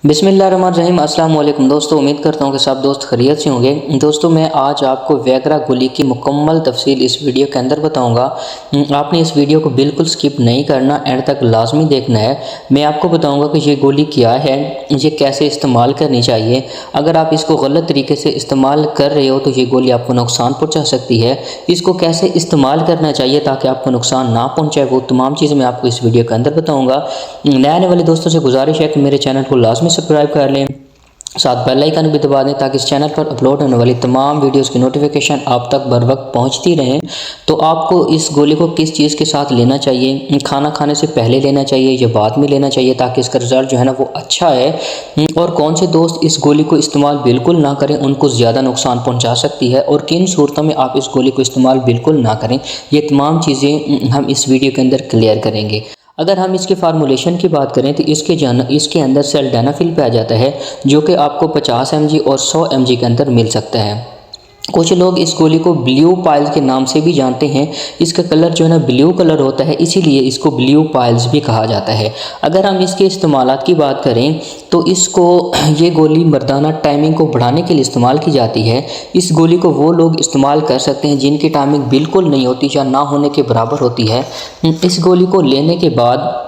बिस्मिल्लाहिर्रहमानिर्रहीम। अस्सलाम वालेकुम दोस्तों, उम्मीद करता हूँ कि सब दोस्त खैरियत से होंगे। दोस्तों मैं आज आपको वैगरा गोली की मुकम्मल तफसील इस वीडियो के अंदर बताऊँगा। आपने इस वीडियो को बिल्कुल स्किप नहीं करना, एंड तक लाजमी देखना है। मैं आपको बताऊँगा कि ये गोली क्या है, ये कैसे इस्तेमाल करनी चाहिए। अगर आप इसको गलत तरीके से इस्तेमाल कर रहे हो तो ये गोली आपको नुकसान पहुँचा सकती है। इसको कैसे इस्तेमाल करना चाहिए ताकि आपको नुकसान ना पहुँचाए, वो तमाम चीज़ें मैं आपको इस वीडियो के अंदर बताऊँगा। नए आने वाले दोस्तों से गुजारिश है कि मेरे चैनल को लाजमी सब्सक्राइब कर लें, साथ बेल आइकन भी दबा दें ताकि इस चैनल पर अपलोड होने वाली तमाम वीडियोस की नोटिफिकेशन आप तक बर वक्त पहुँचती रहें। तो आपको इस गोली को किस चीज़ के साथ लेना चाहिए, खाना खाने से पहले लेना चाहिए या बाद में लेना चाहिए ताकि इसका रिज़ल्ट जो है ना वो अच्छा है, और कौन से दोस्त इस गोली को इस्तेमाल बिल्कुल ना करें, उनको ज़्यादा नुकसान पहुँचा सकती है, और किन सूरतों में आप इस गोली को इस्तेमाल बिल्कुल ना करें, ये तमाम चीज़ें हम इस वीडियो के अंदर क्लियर करेंगे। अगर हम इसके फार्मूलेशन की बात करें तो इसके अंदर सिल्डेनाफिल पाया जाता है, जो कि आपको 50 mg और 100 mg के अंदर मिल सकता है। कुछ लोग इस गोली को ब्लू पाइल्स के नाम से भी जानते हैं। इसका कलर जो है ना ब्लू कलर होता है, इसीलिए इसको ब्लू पाइल्स भी कहा जाता है। अगर हम इसके इस्तेमालात की बात करें तो ये गोली मर्दाना टाइमिंग को बढ़ाने के लिए इस्तेमाल की जाती है। इस गोली को वो लोग इस्तेमाल कर सकते हैं जिनकी टाइमिंग बिल्कुल नहीं होती या ना होने के बराबर होती है। इस गोली को लेने के बाद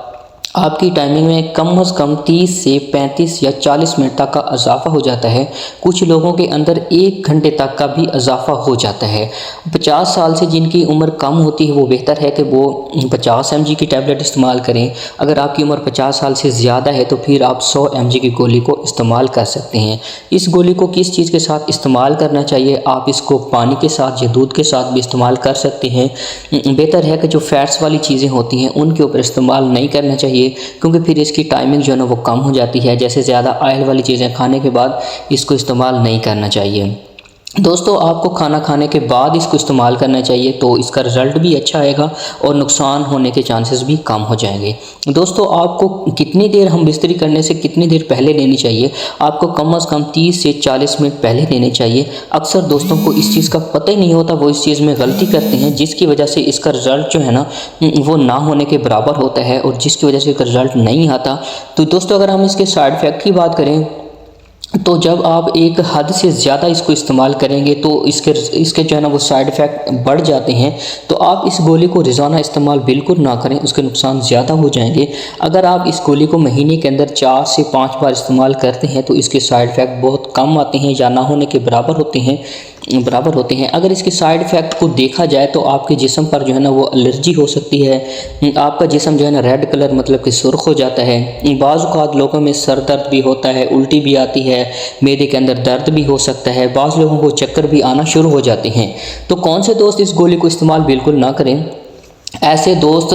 आपकी टाइमिंग में कम से कम 30 से 35 या 40 मिनट तक का इजाफा हो जाता है। कुछ लोगों के अंदर 1 घंटे तक का भी इजाफा हो जाता है। 50 साल से जिनकी उम्र कम होती है वो बेहतर है कि वो 50 mg की टैबलेट इस्तेमाल करें। अगर आपकी उम्र 50 साल से ज़्यादा है तो फिर आप 100 mg की गोली को इस्तेमाल कर सकते हैं। इस गोली को किस चीज़ के साथ इस्तेमाल करना चाहिए, आप इसको पानी के साथ या दूध के साथ भी इस्तेमाल कर सकते हैं। बेहतर है कि जो फैट्स वाली चीज़ें होती हैं उनके ऊपर इस्तेमाल नहीं करना चाहिए, क्योंकि फिर इसकी टाइमिंग जो है ना वो कम हो जाती है। जैसे ज़्यादा ऑयल वाली चीज़ें खाने के बाद इसको इस्तेमाल नहीं करना चाहिए। दोस्तों आपको खाना खाने के बाद इसको इस्तेमाल करना चाहिए, तो इसका रिज़ल्ट भी अच्छा आएगा और नुकसान होने के चांसेस भी कम हो जाएंगे। दोस्तों आपको कितनी देर हम बिस्तरी करने से कितनी देर पहले लेनी चाहिए, आपको कम से कम 30 से 40 मिनट पहले लेनी चाहिए। अक्सर दोस्तों को इस चीज़ का पता ही नहीं होता, वो इस चीज़ में गलती करते हैं जिसकी वजह से इसका रिज़ल्ट जो है ना वो ना होने के बराबर होता है, और जिसकी वजह से इसका रिज़ल्ट नहीं आता। तो दोस्तों अगर हम इसके साइड इफ़ेक्ट की बात करें तो जब आप एक हद से ज़्यादा इसको इस्तेमाल करेंगे तो इसके जो है ना वो साइड इफ़ेक्ट बढ़ जाते हैं। तो आप इस गोली को रोज़ाना इस्तेमाल बिल्कुल ना करें, उसके नुकसान ज़्यादा हो जाएंगे। अगर आप इस गोली को महीने के अंदर 4 से 5 बार इस्तेमाल करते हैं तो इसके साइड इफ़ेक्ट बहुत कम आते हैं या ना होने के बराबर होते हैं। अगर इसके साइड इफ़ेक्ट को देखा जाए तो आपके जिस्म पर जो है ना वो एलर्जी हो सकती है। आपका जिस्म जो है ना रेड कलर मतलब कि सुर्ख हो जाता है। बाज़ औक़ात लोगों में सर दर्द भी होता है, उल्टी भी आती है, मैदे के अंदर दर्द भी हो सकता है, बाज़ लोगों को चक्कर भी आना शुरू हो जाते हैं। तो कौन से दोस्त इस गोली को इस्तेमाल बिल्कुल ना करें, ऐसे दोस्त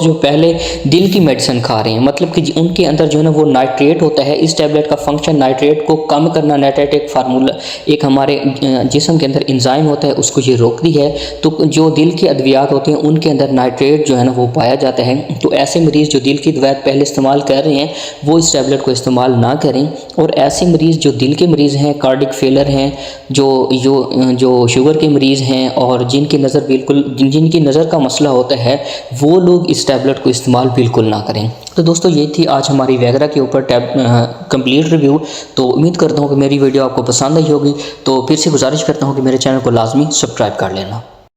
जो पहले दिल की मेडिसिन खा रहे हैं, मतलब कि उनके अंदर जो है ना वो नाइट्रेट होता है। इस टैबलेट का फंक्शन नाइट्रेट को कम करना, नाइट्रेट एक फार्मूला एक हमारे जिस्म के अंदर एंजाइम होता है, उसको ये रोकती है। तो जो दिल की अद्वियात होती हैं उनके अंदर नाइट्रेट जो है ना वो पाया जाता है। तो ऐसे मरीज़ जो दिल की दवाएं पहले इस्तेमाल कर रहे हैं वो इस टैबलेट को इस्तेमाल ना करें। और ऐसे मरीज़ जो दिल के मरीज़ हैं, कार्डिक फेलर हैं, जो शुगर के मरीज़ हैं, और जिनकी नज़र का मसला होता है, वो लोग इस टैबलेट को इस्तेमाल बिल्कुल ना करें। तो दोस्तों ये थी आज हमारी वैगरा के ऊपर कंप्लीट रिव्यू। तो उम्मीद करता हूँ कि मेरी वीडियो आपको पसंद आई होगी। तो फिर से गुजारिश करता हूँ कि मेरे चैनल को लाजमी सब्सक्राइब कर लेना।